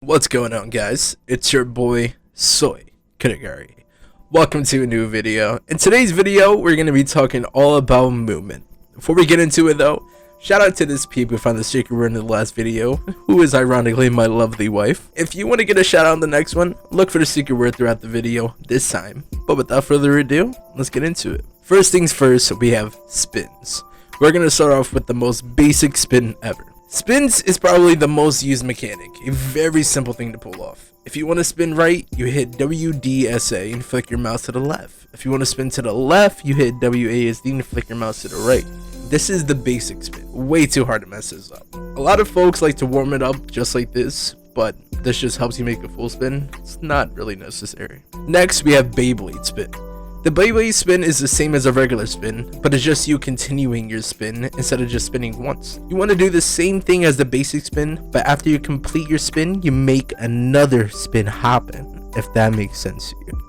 What's going on, guys? It's your boy Soy Kanagari. Welcome to a new video. In today's video, we're going to be talking all about movement. Before we get into it though, shout out to this peep who found the secret word in the last video, who is ironically my lovely wife. If you want to get a shout out in the next one, look for the secret word throughout the video this time. But without further ado, let's get into it. First things first, we have spins. We're going to start off with the most basic spin ever. Spins is probably the most used mechanic, a very simple thing to pull off. If you want to spin right, you hit WDSA and flick your mouse to the left. If you want to spin to the left, you hit WASD and flick your mouse to the right. This is the basic spin, way too hard to mess this up. A lot of folks like to warm it up just like this, but this just helps you make a full spin. It's not really necessary. Next, we have Beyblade Spin. The Beyblade Spin is the same as a regular spin, but it's just you continuing your spin instead of just spinning once. You want to do the same thing as the basic spin, but after you complete your spin, you make another spin happen, if that makes sense to you.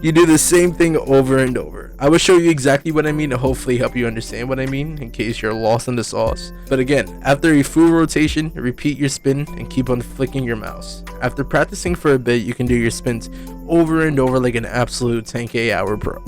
You do the same thing over and over. I will show you exactly what I mean to hopefully help you understand what I mean in case you're lost in the sauce. But again, after a full rotation, repeat your spin and keep on flicking your mouse. After practicing for a bit, you can do your spins over and over like an absolute 10k hour pro.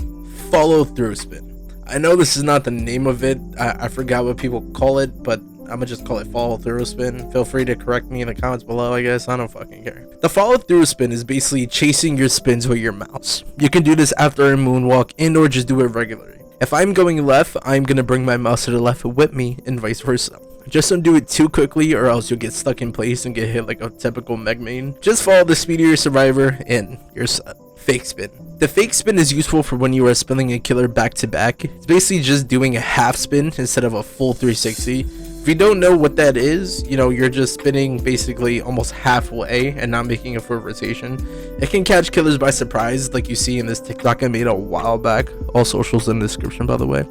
Follow through spin. I know this is not the name of it. I forgot what people call it, but I'm gonna just call it follow through spin. Feel free to correct me in the comments below, I guess. I don't fucking care. The follow through spin is basically chasing your spins with your mouse. You can do this after a moonwalk and or just do it regularly. If I'm going left, I'm gonna bring my mouse to the left with me and vice versa. Just don't do it too quickly or else you'll get stuck in place and get hit like a typical Meg main. Just follow the speed of your survivor and you're set. Fake spin. The fake spin is useful for when you are spinning a killer back to back. It's basically just doing a half spin instead of a full 360. If you don't know what that is, you're just spinning basically almost halfway and not making a full rotation. It can catch killers by surprise, like you see in this TikTok I made a while back. All socials in the description, by the way.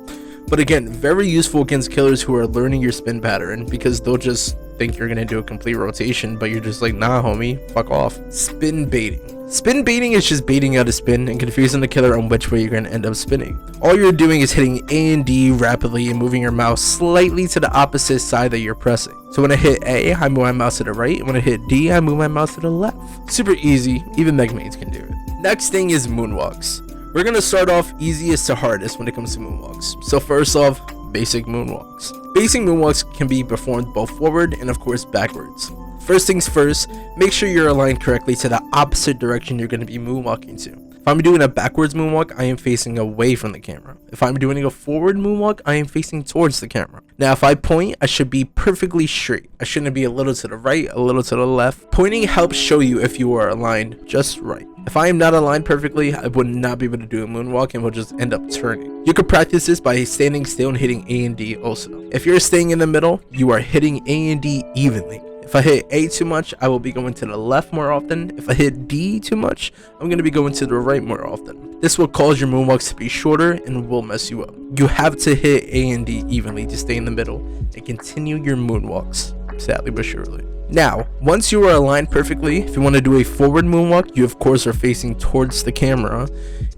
But again, very useful against killers who are learning your spin pattern, because they'll just think you're gonna do a complete rotation, but you're just like, nah homie, fuck off. Spin baiting. Spin baiting is just baiting out a spin and confusing the killer on which way you're gonna end up spinning. All you're doing is hitting A and D rapidly and moving your mouse slightly to the opposite side that you're pressing. So when I hit A, I move my mouse to the right, and when I hit D, I move my mouse to the left. Super easy, even Meg mains can do it. Next thing is Moonwalks. We're gonna start off easiest to hardest when it comes to moonwalks. So first off, basic moonwalks. Basic moonwalks can be performed both forward and of course backwards. First things first, make sure you're aligned correctly to the opposite direction you're gonna be moonwalking to. If I'm doing a backwards moonwalk, I am facing away from the camera. If I'm doing a forward moonwalk, I am facing towards the camera. Now, if I point, I should be perfectly straight. I shouldn't be a little to the right, a little to the left. Pointing helps show you if you are aligned just right. If I am not aligned perfectly, I would not be able to do a moonwalk and will just end up turning. You could practice this by standing still and hitting A and D also. If you're staying in the middle, you are hitting A and D evenly. If I hit A too much, I will be going to the left more often. If I hit D too much, I'm going to be going to the right more often. This will cause your moonwalks to be shorter and will mess you up. You have to hit A and D evenly to stay in the middle and continue your moonwalks, sadly but surely. Now, once you are aligned perfectly, if you want to do a forward moonwalk, you of course are facing towards the camera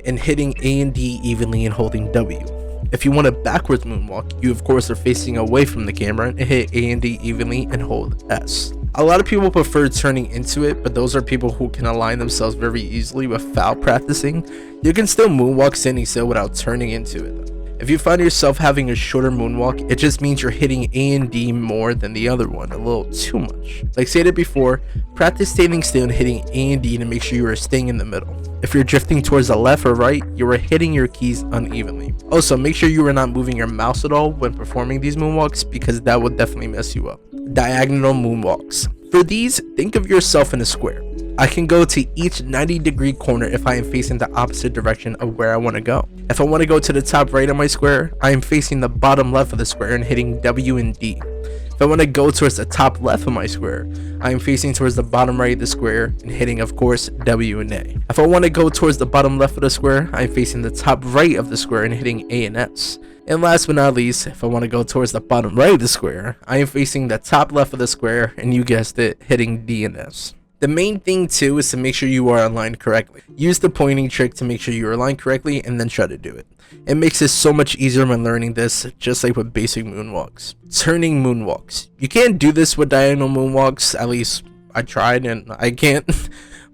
and hitting A and D evenly and holding W. If you want a backwards moonwalk, you of course are facing away from the camera and hit A and D evenly and hold S. A lot of people prefer turning into it, but those are people who can align themselves very easily without practicing. You can still moonwalk standing still without turning into it though. If you find yourself having a shorter moonwalk, it just means you're hitting A and D more than the other one, a little too much. Like stated before, practice standing still and hitting A and D to make sure you are staying in the middle. If you're drifting towards the left or right, you are hitting your keys unevenly. Also, make sure you are not moving your mouse at all when performing these moonwalks, because that will definitely mess you up. Diagonal moonwalks. For these, think of yourself in a square. I can go to each 90-degree corner if I am facing the opposite direction of where I want to go. If I want to go to the top right of my square, I am facing the bottom left of the square and hitting W and D. If I want to go towards the top left of my square, I am facing towards the bottom right of the square and hitting, of course, W and A. If I want to go towards the bottom left of the square, I am facing the top right of the square and hitting A and S. And last but not least, if I want to go towards the bottom right of the square, I am facing the top left of the square and you guessed it, hitting D and S. The main thing too is to make sure you are aligned correctly. Use the pointing trick to make sure you are aligned correctly and then try to do it. It makes it so much easier when learning this, just like with basic moonwalks. Turning moonwalks. You can't do this with diagonal moonwalks, at least I tried and I can't.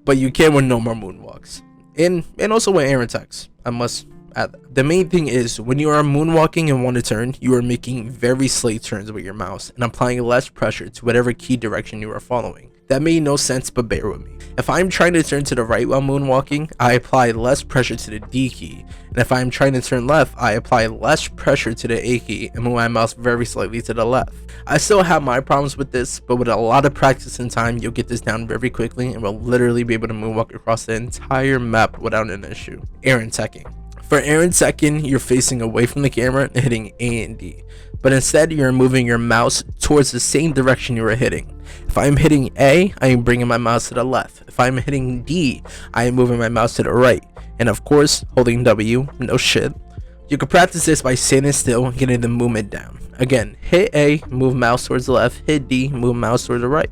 But you can with normal moonwalks. And also with air attacks. I must add. The main thing is when you are moonwalking and want to turn, you are making very slight turns with your mouse and applying less pressure to whatever key direction you are following. That made no sense, but bear with me. If I'm trying to turn to the right while moonwalking, I apply less pressure to the D key, and if I'm trying to turn left, I apply less pressure to the A key and move my mouse very slightly to the left. I still have my problems with this, but with a lot of practice and time, you'll get this down very quickly and will literally be able to moonwalk across the entire map without an issue. Air and teching. For air and second, you're facing away from the camera and hitting A and D, but instead you're moving your mouse towards the same direction you were hitting. If I'm hitting A, I am bringing my mouse to the left. If I'm hitting D, I am moving my mouse to the right. And of course, holding W, no shit. You can practice this by standing still and getting the movement down. Again, hit A, move mouse towards the left, hit D, move mouse towards the right.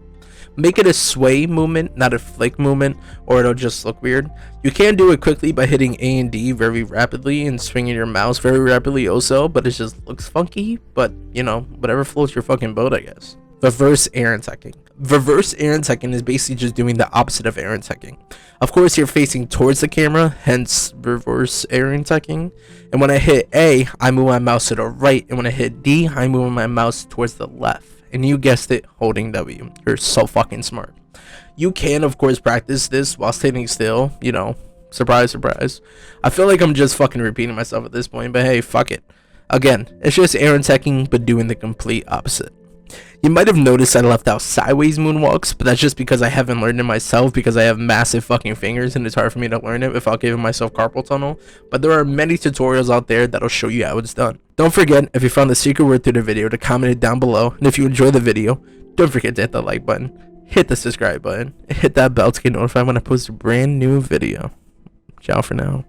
Make it a sway movement, not a flick movement, or it'll just look weird. You can do it quickly by hitting A and D very rapidly and swinging your mouse very rapidly also, but it just looks funky. But, you know, whatever floats your fucking boat, I guess. Reverse air and teching. Reverse air and teching is basically just doing the opposite of air and teching. Of course, you're facing towards the camera, hence reverse air and teching. And when I hit A, I move my mouse to the right, and when I hit D, I move my mouse towards the left. And you guessed it, holding W. You're so fucking smart. You can, of course, practice this while standing still. You know, surprise, surprise. I feel like I'm just fucking repeating myself at this point, but hey, fuck it. Again, it's just air and teching, but doing the complete opposite. You might have noticed I left out sideways moonwalks, but that's just because I haven't learned it myself because I have massive fucking fingers and it's hard for me to learn it without giving myself carpal tunnel. But there are many tutorials out there that'll show you how it's done. Don't forget, if you found the secret word through the video, to comment it down below. And if you enjoyed the video, don't forget to hit the like button, hit the subscribe button, and hit that bell to get notified when I post a brand new video. Ciao for now.